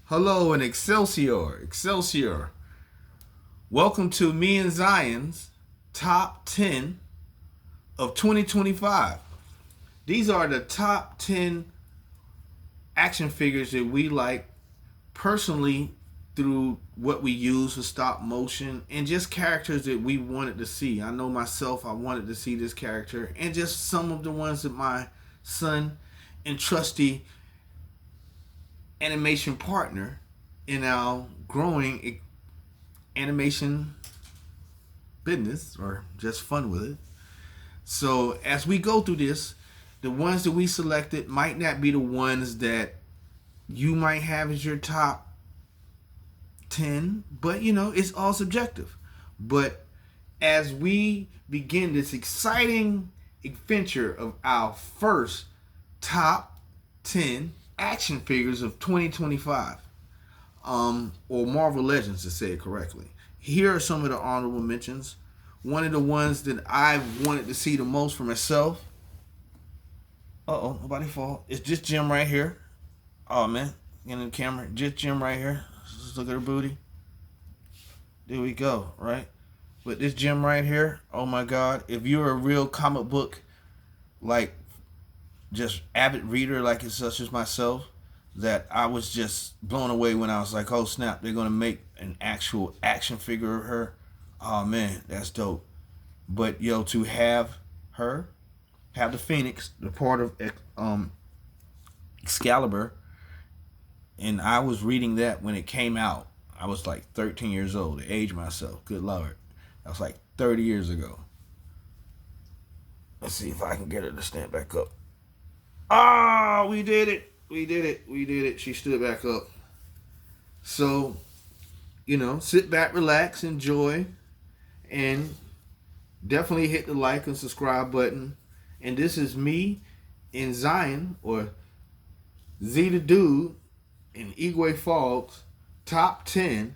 Hello and Excelsior, Excelsior. Welcome to me and Zion's top 10 of 2025. These are the top 10 action figures that we like personally through what we use for stop motion and just characters that we wanted to see. I know myself, I wanted to see this character and just some of the ones that my son and trusty animation partner in our growing animation business or just fun with it. So as we go through this, the ones that we selected might not be the ones that you might have as your top 10, but it's all subjective. But as we begin this exciting adventure of our first top 10 action figures of 2025, or Marvel Legends to say it correctly. Here are some of the honorable mentions. One of the ones that I wanted to see the most for myself. Nobody fall. It's just Jim right here. Oh man, get in the camera. Just Jim right here. Just look at her booty. There we go, right? But this Jim right here, oh my God. If you're a real comic book, like just avid reader like it's such as myself, that I was just blown away when I was like, oh snap, they're gonna make an actual action figure of her. Oh man, that's dope. But to have her, have the Phoenix, the part of Excalibur, and I was reading that when it came out. I was like 13 years old. To age myself, good lord, that was like 30 years ago. Let's see if I can get her to stand back up. Ah, we did it. We did it. We did it. She stood back up. So, sit back, relax, enjoy, and definitely hit the like and subscribe button. And this is me and Zion, or Z the Dude, and Igwe Fogg's top 10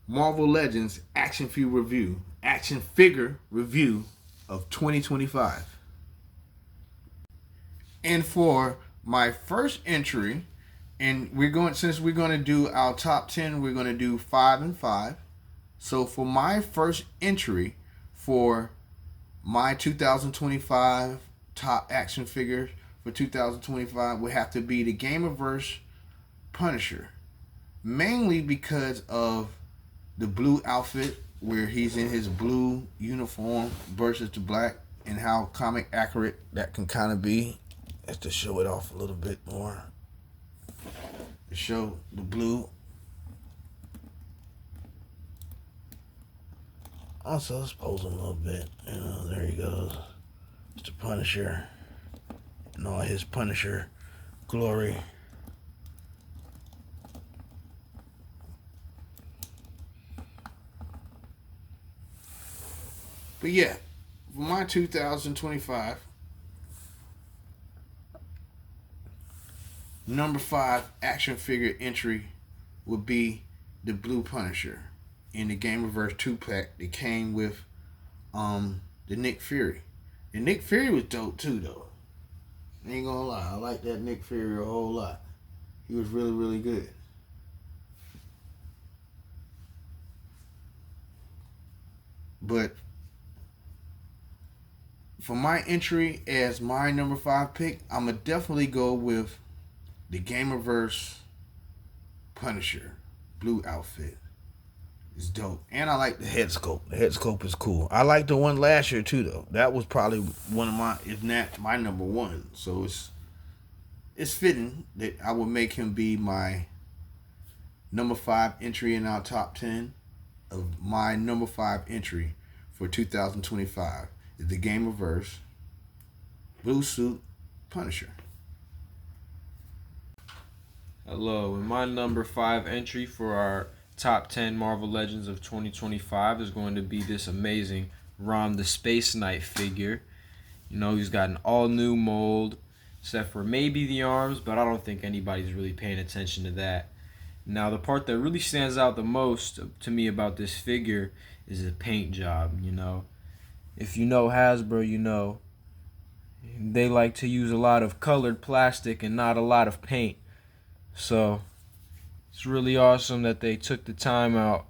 Marvel Legends action figure review of 2025. And for my first entry, and since we're going to do our top 10, we're going to do 5 and 5. So for my first entry for my 2025 top action figure for 2025 would have to be the Gamerverse Punisher. Mainly because of the blue outfit where he's in his blue uniform versus the black, and how comic accurate that can kind of be. Just to show it off a little bit more. To show the blue. Also, let's pose him a little bit. There he goes. It's the Punisher. And all his Punisher glory. But yeah, for my 2025 number 5 action figure entry would be the Blue Punisher in the Gamerverse 2-pack that came with the Nick Fury. And Nick Fury was dope too, though. I ain't gonna lie, I like that Nick Fury a whole lot. He was really, really good. But for my entry as my number 5 pick, I'm gonna definitely go with the Gamerverse Punisher blue outfit. It's dope. And I like the head sculpt. The head sculpt is cool. I like the one last year too, though. That was probably one of my, if not my number 1. So it's fitting that I would make him be my number 5 entry in our top 10 of my number 5 entry for 2025 is the Gamerverse Blue Suit Punisher. Hello, and my number 5 entry for our top 10 Marvel Legends of 2025 is going to be this amazing Rom the Space Knight figure. He's got an all new mold, except for maybe the arms, but I don't think anybody's really paying attention to that. Now, the part that really stands out the most to me about this figure is the paint job. If you know Hasbro, they like to use a lot of colored plastic and not a lot of paint. So It's really awesome that they took the time out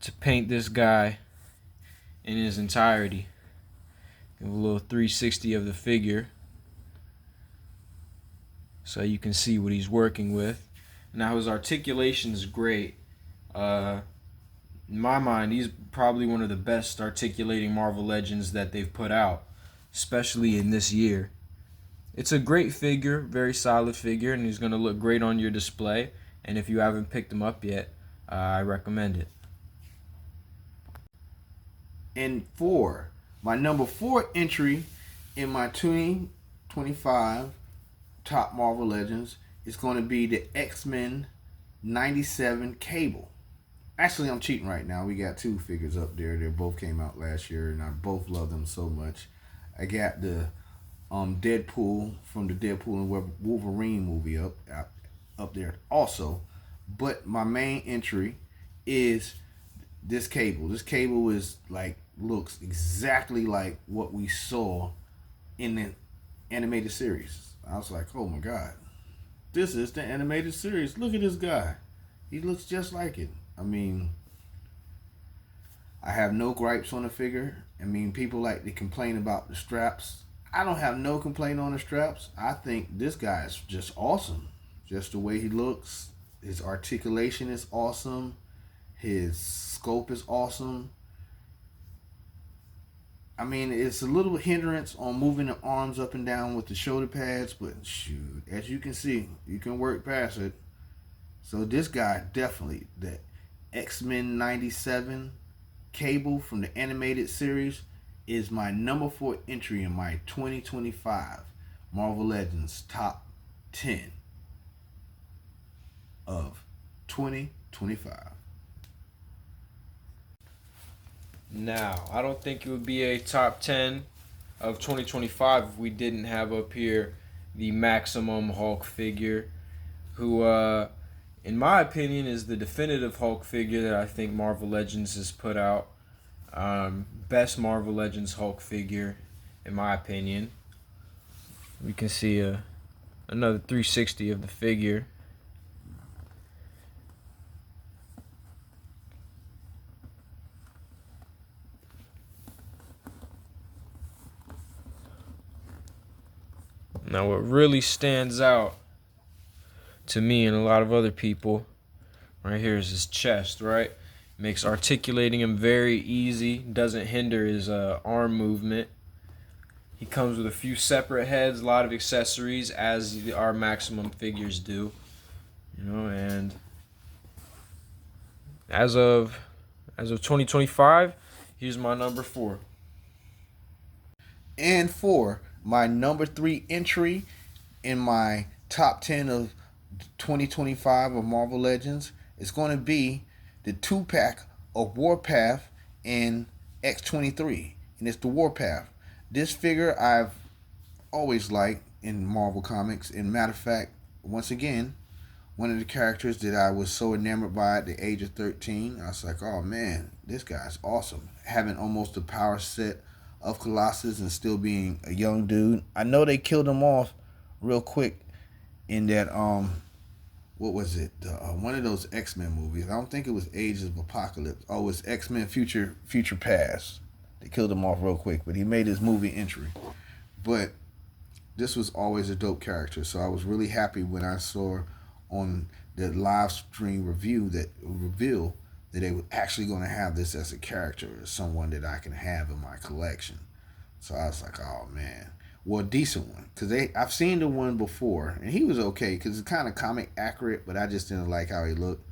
to paint this guy in his entirety. Give a little 360 of the figure so you can see what he's working with. Now his articulation is great. In my mind, he's probably one of the best articulating Marvel Legends that they've put out, especially in this year. It's a great figure, very solid figure, and he's going to look great on your display. And if you haven't picked him up yet, I recommend it. And for my number 4 entry in my 2025 top Marvel Legends is going to be the X-Men 97 Cable. Actually, I'm cheating right now. We got 2 figures up there. They both came out last year, and I both love them so much. I got the Deadpool from the Deadpool and Wolverine movie up there also. But my main entry is this Cable. This Cable is looks exactly like what we saw in the animated series. I was like, oh my god, this is the animated series. Look at this guy. He looks just like it. I mean, I have no gripes on the figure. I mean, people like to complain about the straps. I don't have no complaint on the straps. I think this guy is just awesome. Just the way he looks. His articulation is awesome. His scope is awesome. I mean, it's a little hindrance on moving the arms up and down with the shoulder pads, but shoot, as you can see, you can work past it. So this guy, definitely, the X-Men 97 Cable from the animated series, is my number 4 entry in my 2025 Marvel Legends top 10 of 2025. Now, I don't think it would be a top 10 of 2025 if we didn't have up here the Maximum Hulk figure, who, in my opinion, is the definitive Hulk figure that I think Marvel Legends has put out. Best Marvel Legends Hulk figure, in my opinion. We can see another 360 of the figure. Now, what really stands out to me and a lot of other people right here is his chest, right? Makes articulating him very easy, doesn't hinder his arm movement. He comes with a few separate heads, a lot of accessories, as our Maximum figures do. And as of 2025, here's my number 4. And for my number 3 entry in my top 10 of 2025 of Marvel Legends is going to be the 2-pack of Warpath and X-23. And it's the Warpath. This figure I've always liked in Marvel Comics. And matter of fact, once again, one of the characters that I was so enamored by at the age of 13, I was like, oh man, this guy's awesome. Having almost the power set of Colossus and still being a young dude. I know they killed him off real quick in that what was it? One of those X-Men movies. I don't think it was Ages of Apocalypse. Oh, it was X-Men Future Past. They killed him off real quick, but he made his movie entry. But this was always a dope character, so I was really happy when I saw on the live stream review that revealed that they were actually going to have this as a character, as someone that I can have in my collection. So I was like, oh man. Well, a decent one, because I've seen the one before, and he was okay, because it's kind of comic accurate, but I just didn't like how he looked.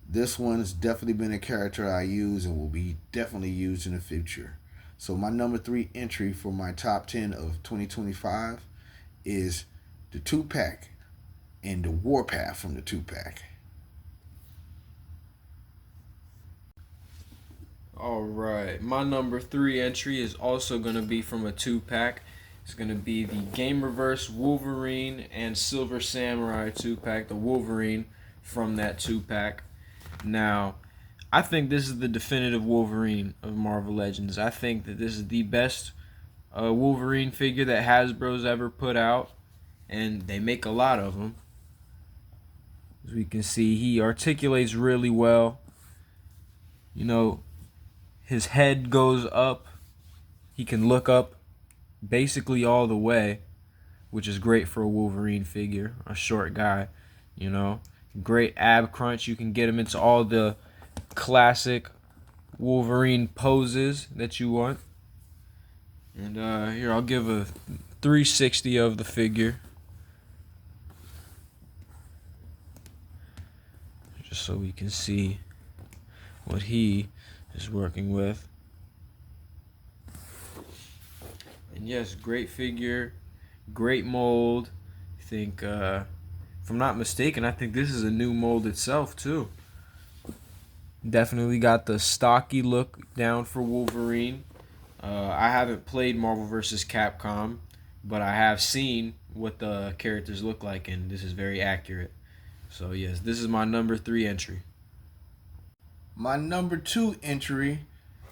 This one's definitely been a character I use and will be definitely used in the future. So my number 3 entry for my top 10 of 2025 is the 2-pack and the Warpath from the 2-pack. All right, my number 3 entry is also going to be from a 2-pack. It's going to be the Gamerverse Wolverine and Silver Samurai 2-pack, the Wolverine from that 2-pack. Now, I think this is the definitive Wolverine of Marvel Legends. I think that this is the best Wolverine figure that Hasbro's ever put out, and they make a lot of them. As we can see, he articulates really well. You know, his head goes up. He can look up basically all the way, which is great for a Wolverine figure, a short guy. You know, great ab crunch. You can get him into all the classic Wolverine poses that you want. And here, I'll give a 360 of the figure, just so we can see what he is working with. And yes, great figure, great mold. I think, if I'm not mistaken, I think this is a new mold itself too. Definitely got the stocky look down for Wolverine. I haven't played Marvel vs. Capcom, but I have seen what the characters look like, and this is very accurate. So yes, this is my number 3 entry. My number 2 entry,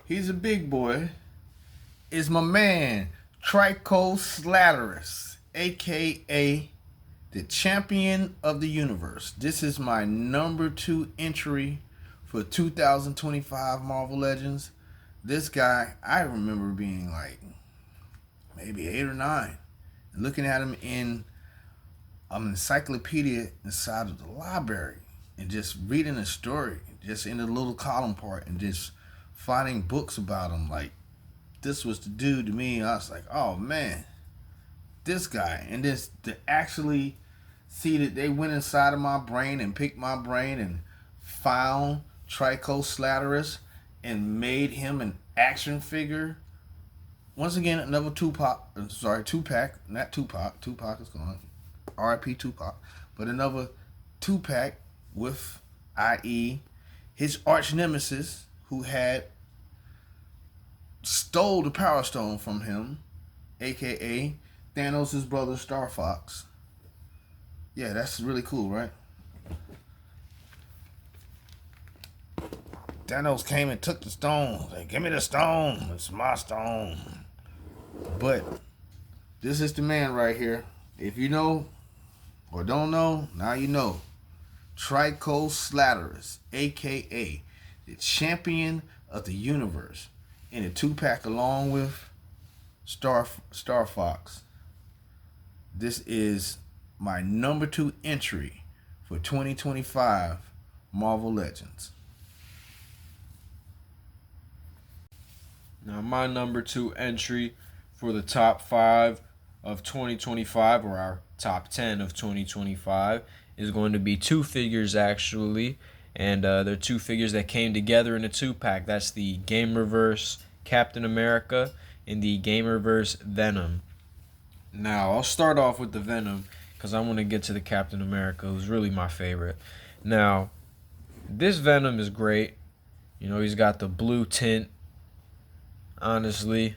he's a big boy, is my man, Trico Slatterus, aka the Champion of the Universe. This is my number 2 entry for 2025 Marvel Legends. This guy, I remember being like maybe 8 or 9, and looking at him in an encyclopedia inside of the library and just reading a story, just in the little column part, and just finding books about him. Like, this was the dude to me. I was like, oh man, this guy. And this to actually see that they went inside of my brain and picked my brain and found Trico Slatterus and made him an action figure. Once again, another Tupac, not Tupac. Tupac is gone. R.I.P. Tupac. But another 2-pack with, i.e., his arch nemesis, who had stole the Power Stone from him, a.k.a. Thanos' brother, Star Fox. Yeah, that's really cool, right? Thanos came and took the stone. Like, give me the stone. It's my stone. But this is the man right here. If you know or don't know, now you know. Trico Slatterus, a.k.a. the Champion of the Universe, in a 2-pack along with Star Fox. This is my number 2 entry for 2025 Marvel Legends. Now, my number 2 entry for the top 5 of 2025, or our top 10 of 2025, is going to be 2 figures actually, and they're 2 figures that came together in a 2-pack. That's the Gamerverse Captain America and the Gamerverse Venom. Now, I'll start off with the Venom because I want to get to the Captain America, who's really my favorite. Now, this Venom is great. You know, he's got the blue tint. Honestly,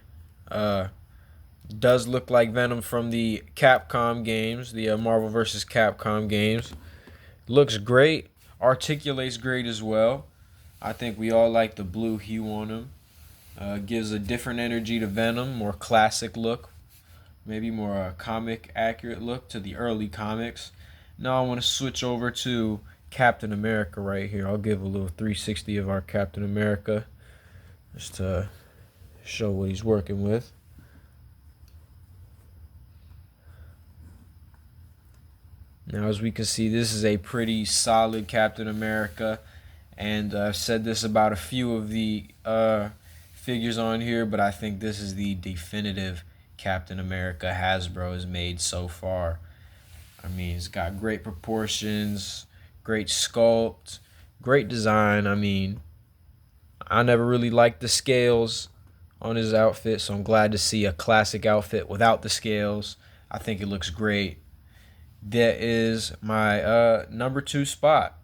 does look like Venom from the Capcom games, the Marvel vs. Capcom games. Looks great, articulates great as well. I think we all like the blue hue on him. Gives a different energy to Venom, more classic look, maybe more comic accurate look to the early comics. Now I want to switch over to Captain America right here. I'll give a little 360 of our Captain America just to show what he's working with. Now, as we can see, this is a pretty solid Captain America, and I've said this about a few of the figures on here, but I think this is the definitive Captain America Hasbro has made so far. I mean, it's got great proportions, great sculpt, great design. I mean, I never really liked the scales on his outfit, so I'm glad to see a classic outfit without the scales. I think it looks great. That is my number 2 spot.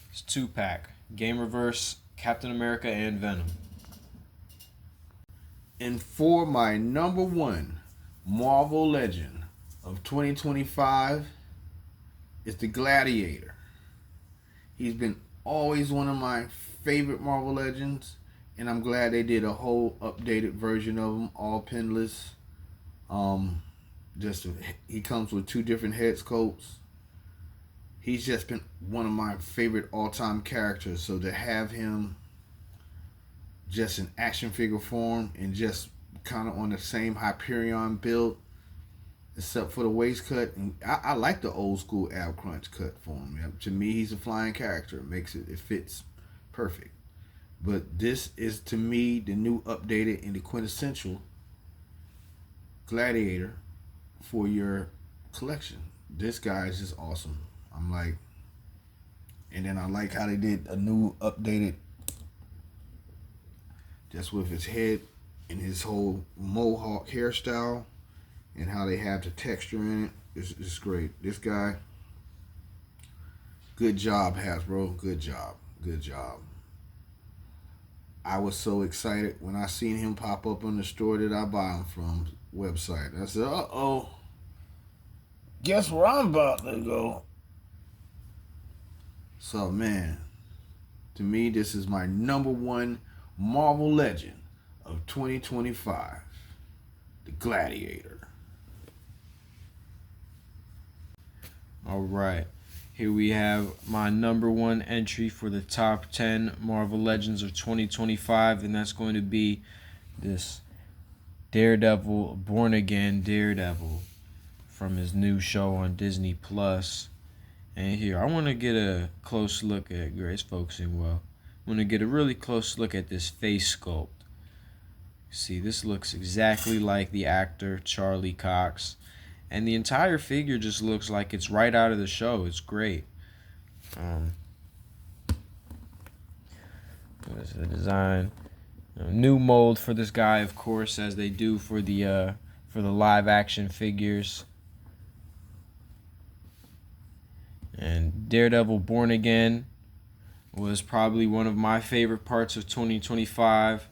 It's 2-pack. Gamerverse, Captain America, and Venom. And for my number 1 Marvel Legend of 2025 is the Gladiator. He's been always one of my favorite Marvel Legends, and I'm glad they did a whole updated version of him, all pinless. He comes with 2 different head sculpts. he's just been one of my favorite all-time characters. So to have him just in action figure form and just kind of on the same Hyperion build, except for the waist cut, and I like the old school Al Crunch cut for him. Yeah, to me, he's a flying character. It fits perfect. But this is to me the new updated and the quintessential Gladiator for your collection. This guy is just awesome. I'm like, and then I like how they did a new updated, just with his head and his whole mohawk hairstyle, and how they have the texture in it. It's great. This guy, good job, Hasbro. Good job. Good job. I was so excited when I seen him pop up on the store that I buy him from website. I said, uh-oh. Guess where I'm about to go? So, man, to me, this is my number one Marvel Legend of 2025. The Gladiator. All right. Here we have my number one entry for the top 10 Marvel Legends of 2025, and that's going to be this Daredevil, Born Again Daredevil from his new show on Disney Plus. And here, I want to get a close look at Grace focusing well. I want to get a really close look at this face sculpt. See, this looks exactly like the actor Charlie Cox. And the entire figure just looks like it's right out of the show. It's great. What is the design? New mold for this guy, of course, as they do for the live action figures. And Daredevil Born Again was probably one of my favorite parts of 2025.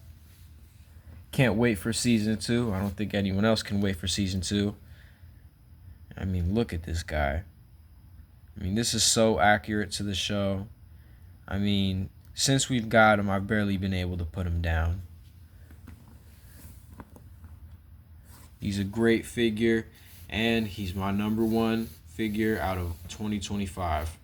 Can't wait for season 2. I don't think anyone else can wait for season 2. I mean, look at this guy. I mean, this is so accurate to the show. I mean, since we've got him, I've barely been able to put him down. He's a great figure, and he's my number one figure out of 2025.